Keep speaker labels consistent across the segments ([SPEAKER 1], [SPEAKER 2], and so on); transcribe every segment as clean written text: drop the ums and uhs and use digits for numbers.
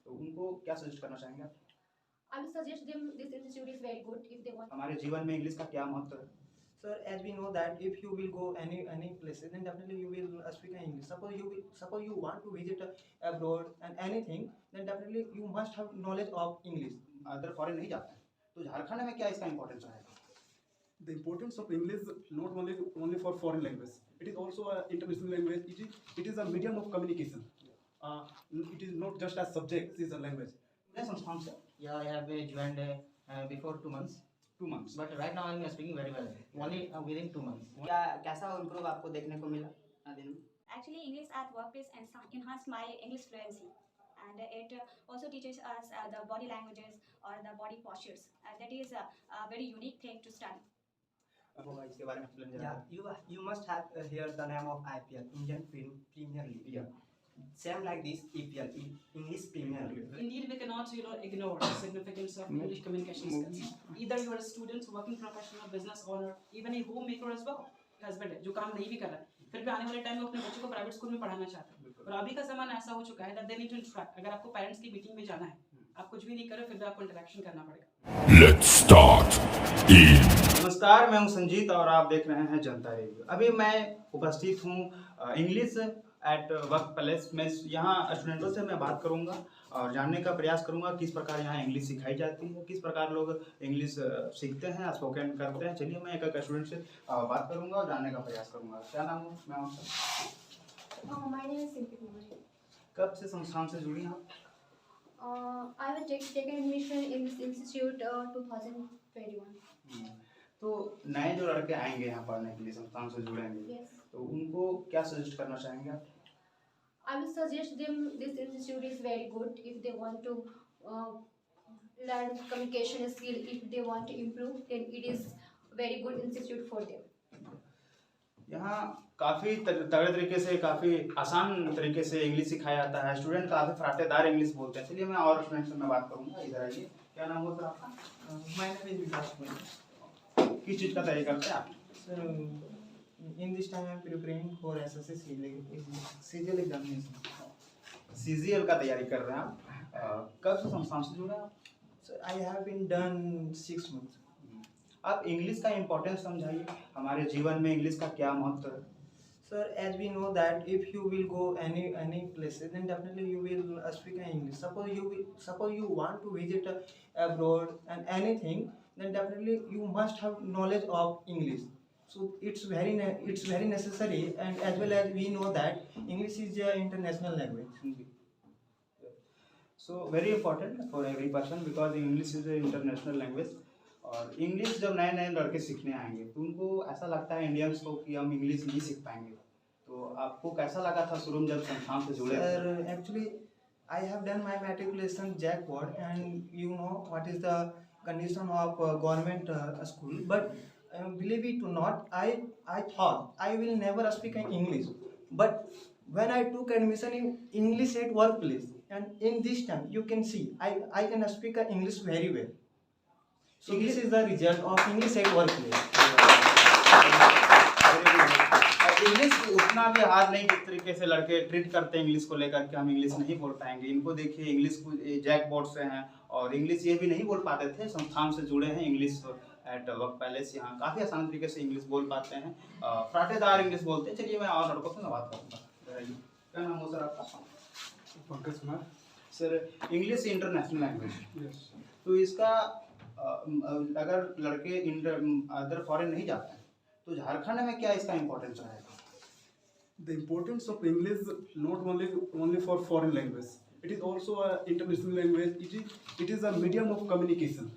[SPEAKER 1] तो उनको क्या सजेस्ट करना चाहेंगे आप?
[SPEAKER 2] I will suggest them this institute is very good if they want.
[SPEAKER 1] हमारे जीवन में इंग्लिश का क्या महत्व है?
[SPEAKER 3] Sir, as we know that if you will go any places, then definitely you will speak in English. Suppose you want to visit abroad and anything, then definitely you must have knowledge of English.
[SPEAKER 1] Other foreign नहीं जाते हैं, तो झारखंड में क्या इसका importance रहेगा?
[SPEAKER 4] The importance of English not only for foreign language. It is also an international language. It is a medium of communication. It is not just a subject; it is a language.
[SPEAKER 1] संस्थान से
[SPEAKER 5] Yeah, I have joined before 2 months,
[SPEAKER 1] 2 months.
[SPEAKER 5] but right now I'm speaking very well. Only within 2 months.
[SPEAKER 6] क्या कैसा improve आपको देखने को मिला दिन में?
[SPEAKER 7] Actually, English at workplace enhanced my English fluency, and it also teaches us the body languages or the body postures. That is a very unique thing to study.
[SPEAKER 1] इसके बारे में एक्सप्लेन
[SPEAKER 6] Yeah,
[SPEAKER 1] करें।
[SPEAKER 6] you must have heard the name of IPL, Indian Premier League.
[SPEAKER 1] Yeah.
[SPEAKER 6] Same like this EPL, English Premier League.
[SPEAKER 8] Indeed, we cannot, ignore the significance of English communication skills. Either you are a student, working professional, business owner, even a homemaker as well. Husband है जो काम नहीं भी कर रहा है, फिर भी आने वाले टाइम में अपने बच्चों को प्राइवेट स्कूल में पढ़ाना चाहता है। और अभी का ज़माना ऐसा हो चुका है that they need to interact. अगर आपको पेरेंट्स की मीटिंग में जाना है, आप कुछ भी नहीं करो, फिर भी आपको इंटरेक्शन करना पड़ेगा।
[SPEAKER 9] Let's start in
[SPEAKER 1] नमस्कार, मैं हूं संजीत और आप देख रहे हैं जनता रेडियो। अभी मैं उपस्थित हूं इंग्लिश एट वर्क प्लेस में। यहाँ स्टूडेंटों से मैं बात करूंगा और जानने का प्रयास करूंगा किस प्रकार यहाँ इंग्लिश सिखाई जाती है, किस प्रकार लोग इंग्लिश सीखते हैं, स्पोकन करते हैं। चलिए मैं एक स्टूडेंट से बात करूंगा और जानने का प्रयास करूंगा। क्या नाम हो मैं आपका?
[SPEAKER 2] My name is Simpi Kumari.
[SPEAKER 1] कब से संस्थान से जुड़ी हैं आप?
[SPEAKER 2] I have taken admission in this institute 2021.
[SPEAKER 1] तो नए जो लड़के आएंगे यहाँ पढ़ने के लिए संस्थान से जुड़ेंगे,
[SPEAKER 2] Yes.
[SPEAKER 1] तो उनको क्या सजेस्ट करना चाहेंगे आप?
[SPEAKER 2] I will suggest them this institute is very good if they want to learn communication skill. If they want to improve, then it is very good institute for them.
[SPEAKER 1] यहाँ काफ़ी तगड़े तरीके से, काफ़ी आसान तरीके से इंग्लिश सिखाया जाता है। स्टूडेंट काफ़ी फराटेदार इंग्लिश बोलते हैं। चलिए मैं और स्टूडेंट से मैं बात करूँगा। इधर आइए। क्या नाम हो सर आपका?
[SPEAKER 3] My name is Vikas Kumar.
[SPEAKER 1] किस चीज़ का तैयारी करते हैं आप?
[SPEAKER 3] Sir, in this time I am preparing for SSC CGL examination.
[SPEAKER 1] CGL का तैयारी कर रहे हैं आप। कब से संस्थान से जुड़े हैं आप?
[SPEAKER 3] Sir, I have been done 6 months.
[SPEAKER 1] आप इंग्लिश का इम्पोर्टेंस समझाइए। हमारे जीवन में इंग्लिश का क्या महत्व है?
[SPEAKER 3] Sir, as we know that if you will go any places, then definitely you will speak in English. Suppose you want to visit abroad and anything, then definitely you must have knowledge of English. So it's very necessary, and as well as we know that English is an international language.
[SPEAKER 1] So very important for every person because English is an international language. और English जब नए नए लड़के सीखने आएंगे तो उनको ऐसा लगता है इंडियंस को कि हम इंग्लिश नहीं सीख पाएंगे। तो आपको कैसा लगा था शुरू में जब संस्थान से जुड़े?
[SPEAKER 3] Sir, actually, I have done my matriculation JAC board, and you know what is the condition of government school. But believe it or not, I thought I will never speak in English. But when I took admission in English at workplace, and in this time you can see I can speak English very well. So this is the result of English at workplace.
[SPEAKER 1] English उतना भी hard नहीं जिस तरीके से लड़के treat करते हैं English को लेकर के हम इंग्लिश नहीं बोल पाएंगे। इनको देखिए इंग्लिश को जैक बोर्ड से हैं और इंग्लिश ये भी नहीं बोल पाते थे, संस्थान से जुड़े हैं। इंग्लिश एट वर्क पैलेस यहाँ काफ़ी आसान तरीके से इंग्लिश बोल पाते हैं, फराटेदार इंग्लिश बोलते हैं। चलिए मैं और लड़कों से बात करूँगा। क्या नाम हो सर आपका?
[SPEAKER 4] Pankaj Kumar.
[SPEAKER 1] Sir English international language,
[SPEAKER 4] Yes.
[SPEAKER 1] तो इसका अगर लड़के अदर फॉरेन नहीं जाते हैं तो झारखंड में क्या इसका इम्पोर्टेंस रहेगा?
[SPEAKER 4] The importance of English not only for foreign language. It is also an international language. It is a medium of communication.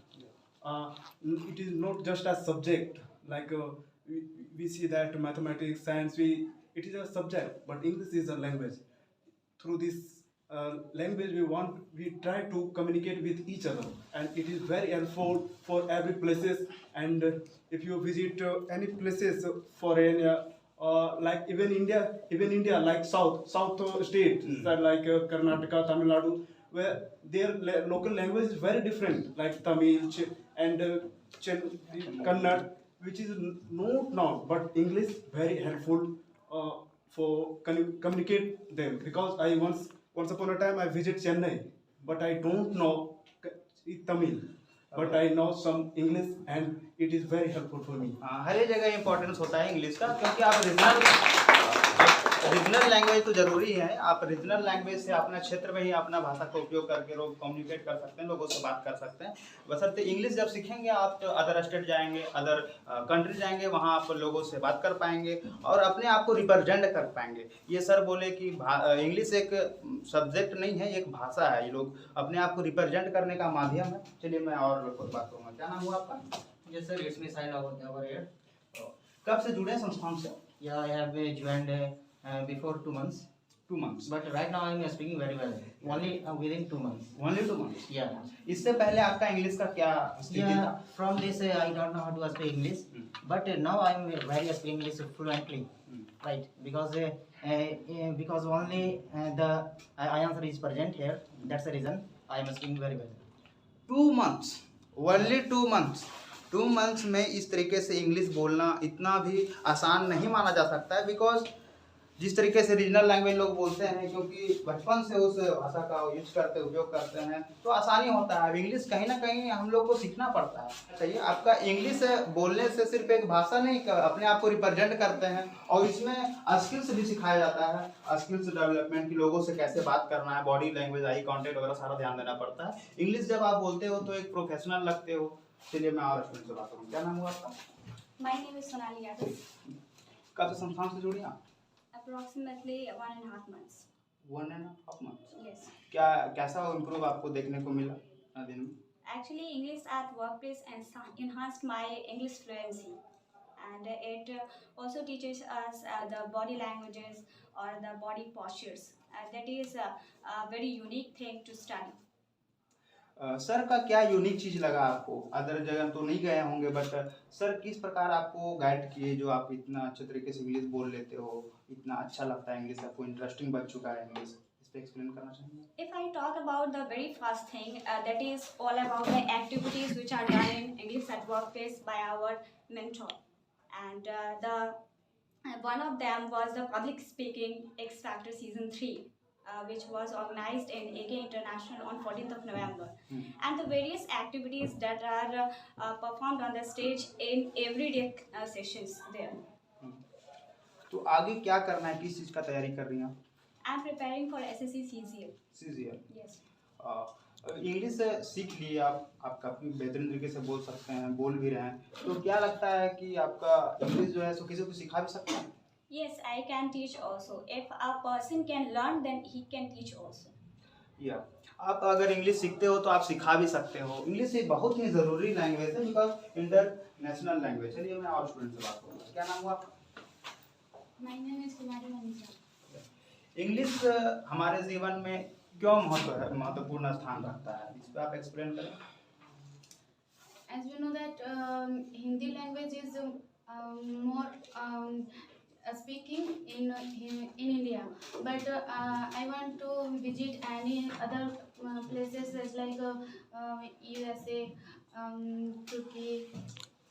[SPEAKER 4] It is not just a subject like we see that mathematics, science. It is a subject, but English is a language. Through this language, we try to communicate with each other, and it is very helpful for every places. And if you visit any places foreign. Like even India, like south states like Karnataka, Tamil Nadu, where their local language is very different, like Tamil and Kannada, which is not known, but English very helpful for communicate them. Because I once upon a time I visit Chennai, but I don't know Tamil. But I know some English and it is very helpful for me.
[SPEAKER 1] हर एक जगह importance होता है English का, क्योंकि आप regional language तो जरूरी है। आप रीजनल लैंग्वेज से अपना क्षेत्र में ही अपना भाषा का उपयोग करके लोग कम्युनिकेट कर सकते हैं, लोगों से बात कर सकते हैं। बशर्ते इंग्लिश जब सीखेंगे आप तो अदर स्टेट जाएंगे, अदर कंट्री जाएंगे, वहाँ आप लोगों से बात कर पाएंगे और अपने आप को रिप्रेजेंट कर पाएंगे। ये सर बोले कि इंग्लिश एक सब्जेक्ट नहीं है, एक भाषा है। ये लोग अपने आप को रिप्रेजेंट करने का माध्यम है। चलिए मैं और लोग बात करूँगा। क्या नाम हुआ आपका?
[SPEAKER 5] Yes, sir. It's me, Sahil over here.
[SPEAKER 1] कब से जुड़े हैं संस्थान से?
[SPEAKER 5] Yeah, I have joined before 2 months.
[SPEAKER 1] 2 months.
[SPEAKER 5] But right now I'm speaking very well. Only within 2 months.
[SPEAKER 1] Only 2 months.
[SPEAKER 5] Yeah.
[SPEAKER 1] इससे पहले आपका इंग्लिश का क्या स्थिति
[SPEAKER 5] Yeah.
[SPEAKER 1] था?
[SPEAKER 5] From this I don't know how to speak English. But now I'm very speaking English fluently. Right. Because only the answer is present here. That's the reason I am speaking very well.
[SPEAKER 1] 2 months. Only 2 months. 2 months में इस तरीके से English बोलना इतना भी आसान नहीं माना जा सकता है। बिकॉज जिस तरीके से रीजनल लैंग्वेज लोग बोलते हैं, क्योंकि बचपन से उस भाषा का यूज करते उपयोग करते हैं, तो आसानी होता है। इंग्लिश कहीं ना कहीं हम लोग को सीखना पड़ता है। चाहिए आपका इंग्लिश बोलने से सिर्फ एक भाषा नहीं, अपने आप को रिप्रेजेंट करते हैं और इसमें स्किल्स भी सिखाया जाता है। स्किल्स डेवलपमेंट की, लोगों से कैसे बात करना है, बॉडी लैंग्वेज, आई कॉन्टेक्ट वगैरह सारा ध्यान देना पड़ता है। इंग्लिश जब आप बोलते हो तो एक प्रोफेशनल लगते हो। चलिए मैं और स्टूडेंट से बात करूँ। क्या नाम हुआ आपका?
[SPEAKER 7] My name is Sonali Yadav.
[SPEAKER 1] कब से संस्थान से जुड़ी आप?
[SPEAKER 7] Approximately 1.5 months.
[SPEAKER 1] 1.5 months.
[SPEAKER 7] Yes.
[SPEAKER 1] क्या कैसा इम्प्रूव आपको देखने को मिला दिन में?
[SPEAKER 7] Actually, English at workplace enhanced my English fluency, and it also teaches us the body languages or the body postures. That is a very unique thing to study.
[SPEAKER 1] Sir का क्या यूनिक चीज लगा आपको? अदर जगह तो नहीं गए होंगे, बट सर किस प्रकार आपको गाइड किए जो आप इतना अच्छे तरीके से इंग्लिश बोल लेते हो, इतना अच्छा लगता है इंग्लिश, आपको इंटरेस्टिंग बन चुका है इंग्लिश, इस पे एक्सप्लेन करना चाहेंगे?
[SPEAKER 7] If I talk about the very first thing, that is all about the activities which are done in English at workplace by our mentor, and one of them was the public speaking X Factor season 3. Which was organized in AK International on 14th of November, and the various activities that are performed on the stage in everyday sessions there.
[SPEAKER 1] तो आगे क्या करना है, किस चीज का तैयारी कर रही हैं आप?
[SPEAKER 7] I'm preparing for SSC CGL.
[SPEAKER 1] CGL.
[SPEAKER 7] Yes.
[SPEAKER 1] English सीख लिए आप काफ़ी बेहतरीन तरीके से बोल सकते हैं, बोल भी रहे हैं, तो क्या लगता है कि आपका इंग्लिश जो है सो किसी को सिखा भी सकते हैं?
[SPEAKER 7] Yes, I can teach also. If a person can learn, then he can teach also.
[SPEAKER 1] या आप अगर इंग्लिश सीखते हो तो आप सिखा भी सकते हो। इंग्लिश एक बहुत ही ज़रूरी लैंग्वेज है, बिकॉज इंटरनेशनल लैंग्वेज। चलिए मैं और स्टूडेंट से बात करूँगा। क्या नाम हुआ आपका?
[SPEAKER 2] My name is Kumari Manisha.
[SPEAKER 1] English हमारे जीवन में क्यों महत्वपूर्ण स्थान रखता है, इस पर आप एक्सप्लेन करें।
[SPEAKER 2] As we know that Hindi language is more speaking in India, but I want to visit any other places as like USA, Turkey,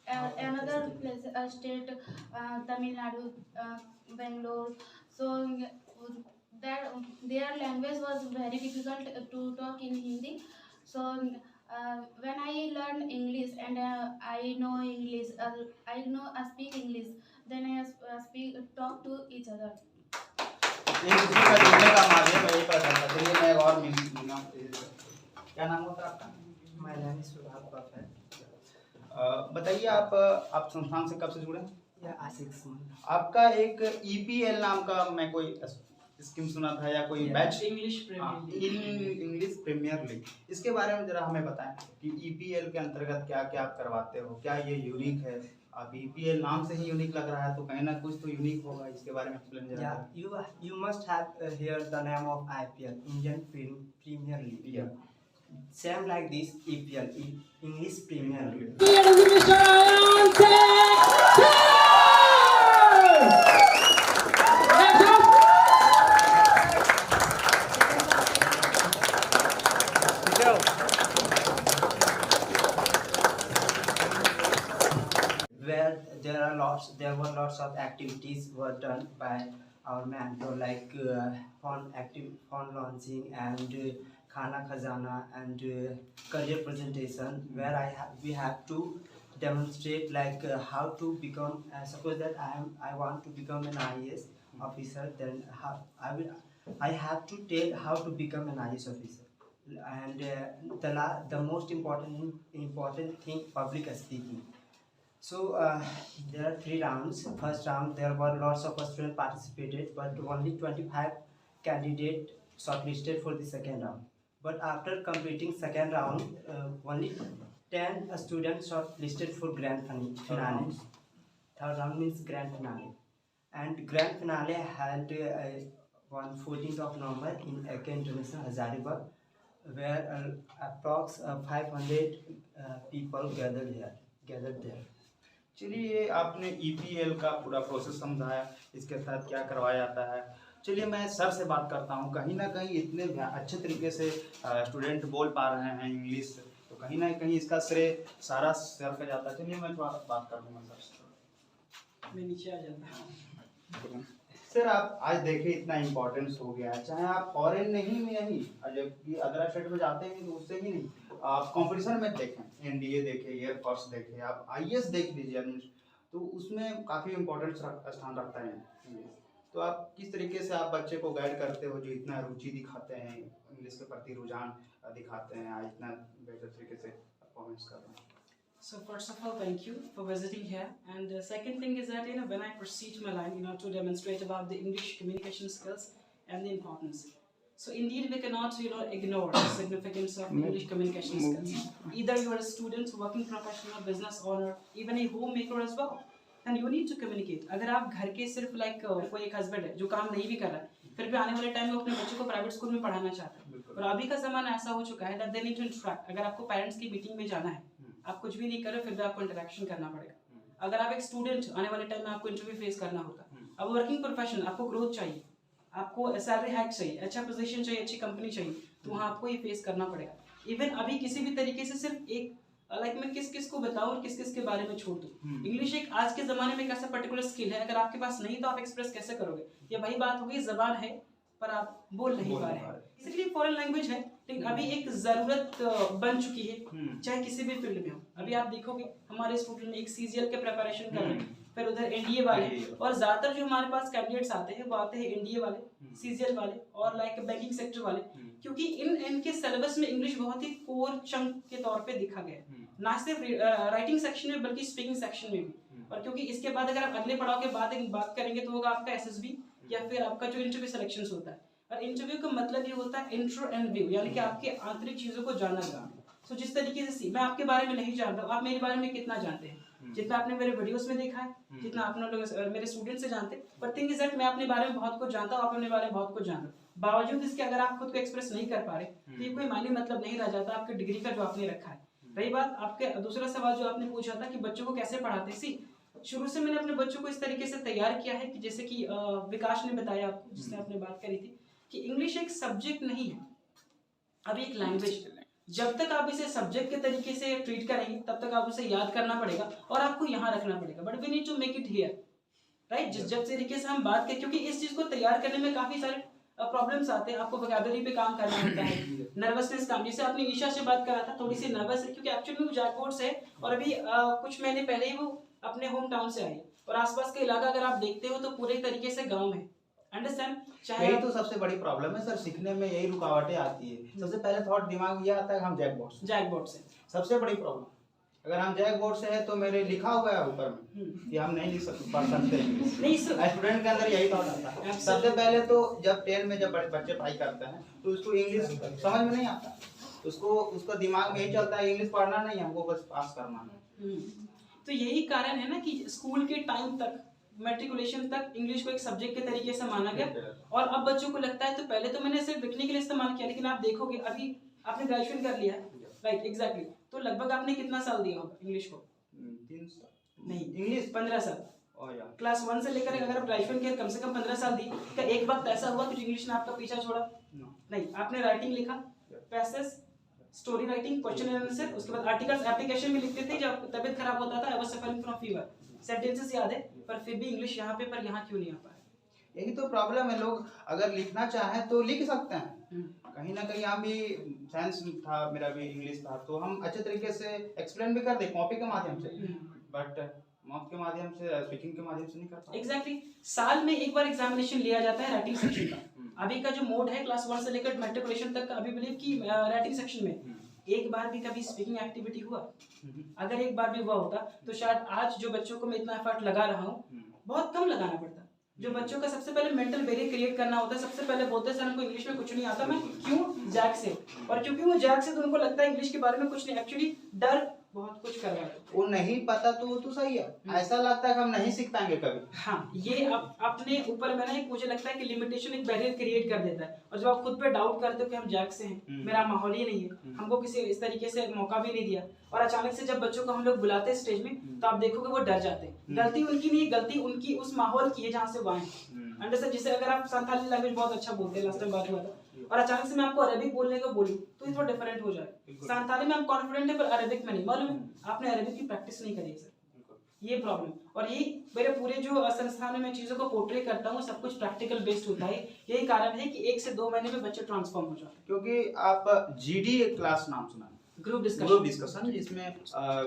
[SPEAKER 2] another place, state, Tamil Nadu, Bangalore. So that their language was very difficult to talk in Hindi. So when I learn English and I know English, I speak English, then I talk to each other.
[SPEAKER 1] एक दूसरे का जुड़ने का माध्यम यही पता चलता है। चलिए मैं और मिलूंगा। क्या नाम होता है आपका?
[SPEAKER 6] My name is Subhash Bafet.
[SPEAKER 1] बताइए आप संस्थान से कब से जुड़े हैं?
[SPEAKER 6] Yeah, 6 months.
[SPEAKER 1] आपका एक EPL नाम का मैं कोई स्कीम सुना था या कोई batch?
[SPEAKER 8] English
[SPEAKER 1] English Premier League, इसके बारे में जरा हमें बताएं कि EPL के अंतर्गत क्या क्या आप करवाते हो, क्या ये यूनिक है? आप EPL नाम से ही यूनिक लग रहा है, तो कहीं ना कुछ तो यूनिक होगा, इसके बारे में एक्सप्लेन जरा।
[SPEAKER 6] Yeah, you must have heard the name of IPL, Indian Premier League.
[SPEAKER 1] Yeah.
[SPEAKER 6] Same like this EPL, English Premier League. Where there were lots of activities were done by our mentor, like fund launching and Khana Khazana and career presentation, where we have to demonstrate like how to become. Suppose that I want to become an IAS officer, then I have to tell how to become an IAS officer. And the most important thing, public speaking. So there are 3 rounds. First round there were lots of students participated, but only 25 candidates shortlisted for the second round. But after completing second round, only 10 students shortlisted for grand finale. Third round means grand finale, and grand finale held on 14th of November in AK International Hazaribagh, where approx 500 people gathered there.
[SPEAKER 1] चलिए, आपने EPL का पूरा process समझाया, इसके तहत क्या करवाया जाता है। चलिए मैं सर से बात करता हूँ। कहीं ना कहीं इतने अच्छे तरीके से स्टूडेंट बोल पा रहे हैं इंग्लिश, तो कहीं ना कहीं इसका श्रेय सारा सर का जाता है। चलिए मैं थोड़ा बात कर लूँगा सर से।
[SPEAKER 8] मैं नीचे आ जाता हूँ।
[SPEAKER 1] सर आप आज देखिए इतना इम्पोर्टेंस हो गया है, चाहे आप फॉरेन नहीं में यही जबकि अदर स्टेट में जाते हैं तो उससे भी नहीं, आप कंपटीशन में देखें, NDA देखें, एयरफोर्स देखें, आप IAS देख लीजिए, तो उसमें काफ़ी इम्पोर्टेंट स्थान रखता है इंग्लिश। तो आप किस तरीके से आप बच्चे को गाइड करते हो जो इतना रुचि दिखाते हैं, इंग्लिश के प्रति रुझान दिखाते हैं, इतना बेहतर तरीके से परफॉर्मेंस कर रहे हैं?
[SPEAKER 8] So first of all, thank you for visiting here. And the second thing is that when I proceed my line, to demonstrate about the English communication skills and the importance. So indeed, we cannot ignore the significance of English communication skills. Either you are a student, working professional, business owner, even a homemaker as well, then you need to communicate. अगर आप घर के सिर्फ कोई एक husband है जो काम नहीं भी कर रहा है, फिर भी आने वाले टाइम में अपने बच्चे को प्राइवेट स्कूल में पढ़ाना चाहता है, और अभी का ज़माना ऐसा हो चुका है that they need to interact. अगर आपको पेरेंट्स की मीटिंग में जाना है, आप कुछ भी नहीं कर रहे, फिर भी आपको इंटरेक्शन करना पड़ेगा। अगर आप एक स्टूडेंट, आने वाले टाइम में आपको इंटरव्यू फेस करना होगा। अब वर्किंग प्रोफेशनल, आपको ग्रोथ चाहिए, आपको सैलरी हाइक चाहिए, अच्छा पोजीशन चाहिए, अच्छी कंपनी चाहिए, तो वहाँ आपको ये फेस करना पड़ेगा। इवन अभी किसी भी तरीके से सिर्फ एक मैं किस को बताऊँ और किस के बारे में छोड़ दूँ। इंग्लिश एक आज के ज़माने में एक ऐसा पर्टिकुलर स्किल है, अगर आपके पास नहीं तो आप एक्सप्रेस कैसे करोगे? ये वही बात होगी, ज़बान है पर आप बोल नहीं पा रहे हैं। इसलिए फॉरेन लैंग्वेज है, लेकिन अभी एक ज़रूरत बन चुकी है, चाहे किसी भी फील्ड में हो। अभी आप देखोगे हमारे स्टूडेंट एक CGL के प्रिपरेशन कर रहे हैं, फिर उधर NDA वाले, और ज़्यादातर जो हमारे पास कैंडिडेट्स आते हैं वो आते हैं NDA वाले, CGL वाले और बैंकिंग सेक्टर वाले, क्योंकि इनके सिलेबस में इंग्लिश बहुत ही कोर चंक के तौर पे दिखा गया है, ना सिर्फ राइटिंग सेक्शन में बल्कि स्पीकिंग सेक्शन में भी। और क्योंकि इसके बाद अगर आप अगले पड़ाव के बाद एक बात करेंगे तो होगा आपका SSB या फिर आपका जो इंटरव्यू सिलेक्शन होता है। और इंटरव्यू का मतलब ये होता है इंट्रो एंड व्यू, यानी कि आपके आंतरिक चीज़ों को जानना जाना। सो जिस तरीके से मैं आपके बारे में नहीं जानता हूँ, आप मेरे बारे में कितना जानते हैं? जितना आपने मेरे वीडियोस में देखा है, जितना आप लोग मेरे स्टूडेंट से जानते हैं। बट थिंग इज दैट मैं अपने बारे में बहुत कुछ जानता हूँ, आप अपने बारे में बहुत कुछ जानते हो। बावजूद इसके अगर आप खुद को एक्सप्रेस नहीं कर पा रहे तो ये कोई मायने मतलब नहीं रह जाता आपके डिग्री का जो आपने रखा है। रही बात आपके दूसरा सवाल जो आपने पूछा था कि बच्चों को कैसे पढ़ाते, शुरू से मैंने अपने बच्चों को इस तरीके से तैयार किया है कि जैसे कि विकास ने बताया आपको, जिसने आपने बात करी थी कि इंग्लिश एक सब्जेक्ट नहीं है, अभी एक लैंग्वेज। जब तक आप इसे सब्जेक्ट के तरीके से ट्रीट करेंगे तब तक आप उसे याद करना पड़ेगा और आपको यहाँ रखना पड़ेगा। But we need to make it here, right. जब तरीके से हम बात करें, क्योंकि इस चीज को तैयार करने में काफी सारे प्रॉब्लम्स आते हैं, आपको वोकैबुलरी पे काम करना होता है, नर्वसनेस काम, जैसे आपने ईशा से बात करा था, थोड़ी सी नर्वस है क्योंकि एक्चुअली वो जैकपॉट से और अभी कुछ महीने पहले ही वो अपने होम टाउन से आई, और आसपास का इलाका अगर आप देखते हो तो पूरे तरीके से गाँव है। अंडरस्टैंड?
[SPEAKER 1] यही तो सबसे बड़ी प्रॉब्लम है सर, सीखने में यही रुकावटें आती है। सबसे पहले थॉट दिमाग में ये आता है कि हम जैकपॉट से सबसे बड़ी प्रॉब्लम। अगर हम जैकपॉट से है तो मेरे लिखा हुआ है ऊपर में कि हम नहीं लिख सकते, पढ़ सकते नहीं। स्टूडेंट के अंदर यही थॉट आता है। सबसे पहले तो जब 10 में जब बच्चे पढ़ाई करते हैं तो उसको इंग्लिश समझ में नहीं आता, उसको दिमाग में यही चलता है इंग्लिश पढ़ना नहीं, हमको बस पास करना है।
[SPEAKER 8] तो यही कारण है ना कि स्कूल के टाइम तक, मैट्रिकुलेशन तक इंग्लिश को एक सब्जेक्ट के तरीके से माना गया, और अब बच्चों को लगता है, तो पहले तो मैंने सिर्फ लिखने के लिए इस्तेमाल किया, लेकिन आप देखोगे अभी आपने ग्रेजुएशन कर लिया है, राइट, एग्जैक्टली, तो लगभग आपने कितना साल दिया होगा इंग्लिश को?
[SPEAKER 1] 3 साल
[SPEAKER 8] नहीं, इंग्लिश 15 साल। क्लास 1 से लेकर अगर आप ग्रेजुएशन के कम से कम 15 साल दी, क्या एक वक्त ऐसा हुआ कि इंग्लिश ने आपका पीछा छोड़ा? नहीं, आपने राइटिंग लिखा, passage, story writing, question and answer, उसके बाद आर्टिकल्स एप्लीकेशन में लिखते थे जब तबीयत खराब होता था, I was suffering from fever, sentences याद है, पर फिर भी इंग्लिश यहाँ पे पर यहाँ क्यों नहीं आ पा रहा?
[SPEAKER 1] यही तो प्रॉब्लम है। लोग अगर लिखना चाहें तो लिख सकते हैं, कहीं ना कहीं यहाँ भी साइंस था, मेरा भी इंग्लिश था, तो हम अच्छे तरीके से एक्सप्लेन भी कर दे कॉपी के माध्यम से, बट माउथ के माध्यम से, स्पीकिंग के माध्यम से नहीं कर पाते।
[SPEAKER 8] एग्जैक्टली साल में एक बार एग्जामिनेशन लिया जाता है राइटिंग सेक्शन का। अभी का जो मोड है क्लास 1 से लेकर मैट्रिकुलेशन तक का, अभी बिलीव की राइटिंग सेक्शन में एक बार भी कभी स्पीकिंग एक्टिविटी हुआ? अगर एक बार भी हुआ होता तो शायद आज जो बच्चों को मैं इतना एफर्ट लगा रहा हूँ बहुत कम लगाना पड़ता। जो बच्चों का सबसे पहले मेंटल बैरियर क्रिएट करना होता है, सबसे पहले बोलते हैं सर हमको इंग्लिश में कुछ नहीं आता, मैं क्यों जैक से, और क्योंकि वो जैक से तो उनको लगता है इंग्लिश के बारे में कुछ नहीं, एक्चुअली डर बहुत कुछ कर रहा है।
[SPEAKER 1] वो नहीं पता तो वो तो सही है, ऐसा लगता है कि हम नहीं सीख पाएंगे कभी।
[SPEAKER 8] हाँ, ये अपने ऊपर में ना एक मुझे लगता है कि लिमिटेशन एक बैरियर क्रिएट कर देता है, और जब आप खुद पे डाउट करते हो कि हम जैक से हैं, मेरा माहौल ही नहीं है, हमको किसी इस तरीके से मौका भी नहीं दिया, और अचानक से जब बच्चों को हम लोग बुलाते हैं स्टेज में तो आप देखोगे वो डर जाते हैं। गलती उनकी नहीं है, गलती उनकी उस माहौल की है जहाँ से वो आए। अंडरस्टैंड? जैसे अगर आप संथाली लैंग्वेज बहुत अच्छा बोलते हैं, लास्ट टाइम बात हुआ था, और अचानक से मैं आपको अरबिक बोलने को बोलूं तो ये थोड़ा डिफरेंट हो जाए। संथाली में हम कॉन्फिडेंट है पर अरबिक में नहीं, मालूम है आपने अरबिक की प्रैक्टिस नहीं करी है सर, ये प्रॉब्लम। और ये मेरे पूरे जो संस्थान में मैं चीजों को पोर्ट्रे करता हूँ सब कुछ प्रैक्टिकल बेस्ड होता है। यही कारण है कि 1 से 2 महीने में बच्चे ट्रांसफॉर्म हो जाते हैं।
[SPEAKER 1] क्योंकि आप जीडी क्लास नाम सुना है,
[SPEAKER 8] ग्रुप
[SPEAKER 1] डिस्कशन, जिसमें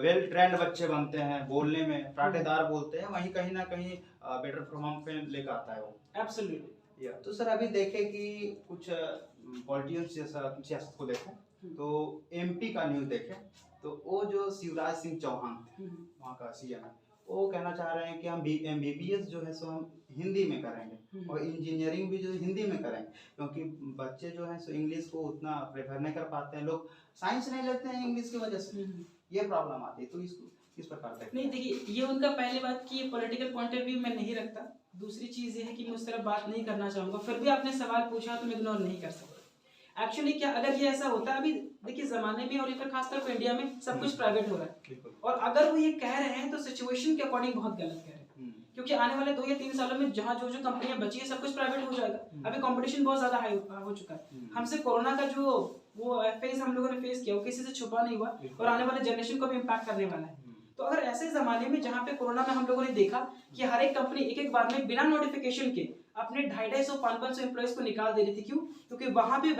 [SPEAKER 1] वेल ट्रेंड बच्चे बनते हैं, बोलने में पाटेदार बोलते हैं, वहीं कहीं ना कहीं बेटर परफॉर्म पे लेकर आता है वो।
[SPEAKER 8] एब्सोल्युटली।
[SPEAKER 1] तो सर अभी देखे कि कुछ पॉलिटिशियंस जैसा सियासत को देखें तो एमपी का न्यूज देखें तो वो जो शिवराज सिंह चौहान थे वहाँ का सीएम, वो कहना चाह रहे हैं कि हम एमबीबीएस जो है सो हम हिंदी में करेंगे और इंजीनियरिंग भी जो हिंदी में करेंगे, क्योंकि बच्चे जो है सो इंग्लिश को उतना प्रेफर नहीं कर पाते हैं, लोग साइंस नहीं लेते हैं इंग्लिश की वजह से, ये प्रॉब्लम आती है। तो इसको किस प्रकार से?
[SPEAKER 8] नहीं देखिए, ये उनका पहले बात की पॉलिटिकल पॉइंट ऑफ व्यू मैं नहीं रखता। दूसरी चीज ये है कि मैं उस तरफ बात नहीं करना चाहूंगा, फिर भी आपने सवाल पूछा तो मैं इग्नोर नहीं कर सकता। एक्चुअली क्या अगर ये ऐसा होता है, अभी देखिए जमाने में और फिर खासतौर पर इंडिया में सब कुछ प्राइवेट हो रहा है, और अगर वो ये कह रहे हैं तो सिचुएशन के अकॉर्डिंग बहुत गलत कह रहे हैं, क्योंकि आने वाले 2 या 3 सालों में जहाँ जो कंपनियां बची है सब कुछ प्राइवेट हो जाएगा। अभी कंपटीशन बहुत ज्यादा हाई हो चुका है। हमसे कोरोना का जो वो फेस हम लोगों ने फेस किया वो किसी से छुपा नहीं हुआ, और आने वाले जनरेशन को भी इम्पैक्ट करने वाला है। तो अगर ऐसे जमाने में जहाँ पे कोरोना में हम लोगों ने देखा कि हर एक कंपनी एक बार में बिना नोटिफिकेशन के अपने 250-500 एम्प्लॉइज को निकाल दे रही थी, क्यों? क्योंकि वहां पे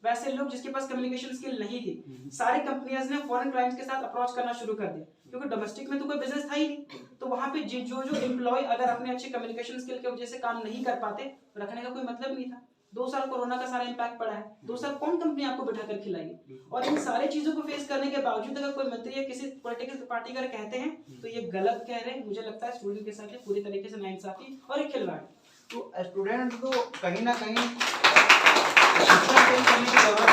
[SPEAKER 8] वैसे लोग जिसके पास कम्युनिकेशन स्किल नहीं थी, सारी कंपनियां ने फॉरेन क्लाइंट्स के साथ अप्रोच करना शुरू कर दिया, क्योंकि डोमेस्टिक में तो कोई बिजनेस था ही नहीं। तो वहां पे जो एम्प्लॉय अगर अपने अच्छे कम्युनिकेशन स्किल की वजह से काम नहीं कर पाते, रखने का कोई मतलब नहीं था। 2 साल कोरोना का सारा इम्पैक्ट पड़ा है, 2 साल कौन कंपनी आपको बैठा कर खिलाएगी? और इन सारी चीजों को फेस करने के बावजूद अगर कोई मंत्री या किसी पॉलिटिकल पार्टी का कहते हैं तो ये गलत कह रहे हैं। मुझे लगता है स्टूडेंट के साथ पूरी तरीके से नाइंसाफी और एक खिलवाड़।
[SPEAKER 1] तो स्टूडेंट को कहीं ना कहीं सिस्टम चेंज करने की जरूरत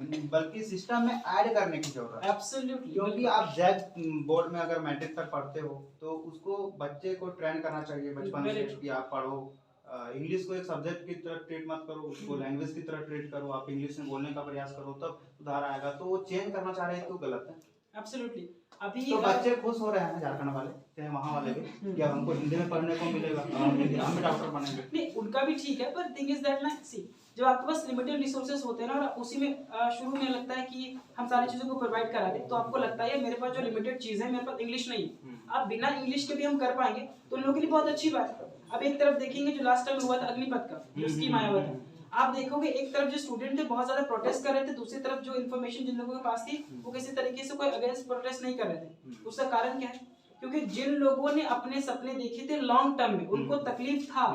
[SPEAKER 1] नहीं, बल्कि सिस्टम में ऐड करने की जरूरत है।
[SPEAKER 8] एब्सोल्युटली।
[SPEAKER 1] क्योंकि आप जैक बोर्ड में अगर मैट्रिक तक पढ़ते हो तो उसको बच्चे को ट्रेन करना चाहिए बचपन से कि आप पढ़ो, इंग्लिश को एक सब्जेक्ट की तरह ट्रीट मत करो, उसको लैंग्वेज की तरह ट्रीट करो, आप इंग्लिश में बोलने का प्रयास करो, तब सुधार आएगा। तो वो चेंज करना चाह रहे हैं तो गलत है।
[SPEAKER 8] एब्सोल्युटली। अभी
[SPEAKER 1] तो बच्चे खुश हो रहे हैं झारखंड वाले, चाहे वहाँ वाले भी, कि अब हमको हिंदी में पढ़ने को मिलेगा, हम भी डॉक्टर बनेंगे।
[SPEAKER 8] नहीं, उनका भी ठीक है, पर थिंग इज दैट ना, सी जब आपके पास लिमिटेड रिसोर्सेज होते हैं ना, और उसी में शुरू में लगता है कि हम सारी चीज़ों को प्रोवाइड करा दें, तो आपको लगता है मेरे पास जो लिमिटेड चीज़ है, मेरे पास इंग्लिश नहीं है, आप बिना इंग्लिश के भी हम कर पाएंगे तो उन लोगों के लिए बहुत अच्छी बात है। अब एक तरफ देखेंगे जो लास्ट टाइम हुआ था अग्निपथ का जो स्कीम आया हुआ था, आप देखोगे एक तरफ जो स्टूडेंट थे बहुत ज्यादा प्रोटेस्ट कर रहे थे, दूसरी तरफ जो इन्फॉर्मेशन जिन लोगों के पास थी वो किसी तरीके से कोई अगेंस्ट प्रोटेस्ट नहीं कर रहे थे। उसका कारण क्या है? क्योंकि जिन लोगों ने अपने सपने देखे थे लॉन्ग टर्म में, उनको तकलीफ था,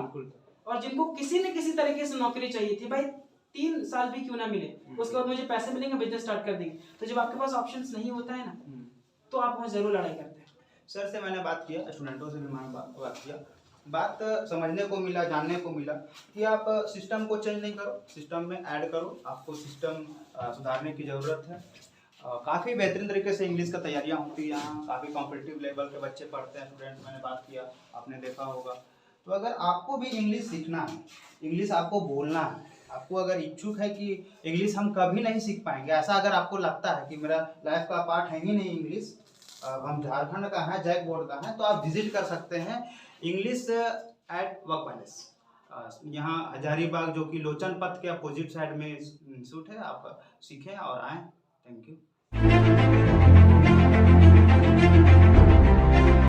[SPEAKER 8] और जिनको किसी न किसी तरीके से नौकरी चाहिए थी, भाई 3 साल भी क्यों ना मिले, उसके बाद मुझे पैसे मिलेंगे, बिजनेस स्टार्ट कर देंगे। तो जब आपके पास ऑप्शंस नहीं होता है ना, तो आप वहाँ जरूर लड़ाई करते हैं।
[SPEAKER 1] सर से मैंने बात किया, स्टूडेंटों से भी मैंने बात किया, बात समझने को मिला, जानने को मिला कि आप सिस्टम को चेंज नहीं करो, सिस्टम में ऐड करो, आपको सिस्टम सुधारने की ज़रूरत है। काफ़ी बेहतरीन तरीके से इंग्लिश का तैयारियां होती है यहाँ, काफ़ी कॉम्पिटिटिव लेवल के बच्चे पढ़ते हैं, स्टूडेंट, मैंने बात किया, आपने देखा होगा। तो अगर आपको भी इंग्लिश सीखना है, इंग्लिश आपको बोलना है, आपको अगर इच्छुक है कि इंग्लिश हम कभी नहीं सीख पाएंगे, ऐसा अगर आपको लगता है कि मेरा लाइफ का पार्ट है ही नहीं इंग्लिश, हम झारखंड का है, जैक बोर्ड का है, तो आप विजिट कर सकते हैं इंग्लिश एट वर्क पैलेस। यहाँ हजारीबाग जो कि लोचन पथ के अपोजिट साइड में इंस्टीट्यूट है, आप सीखें और आएँ। Thank you.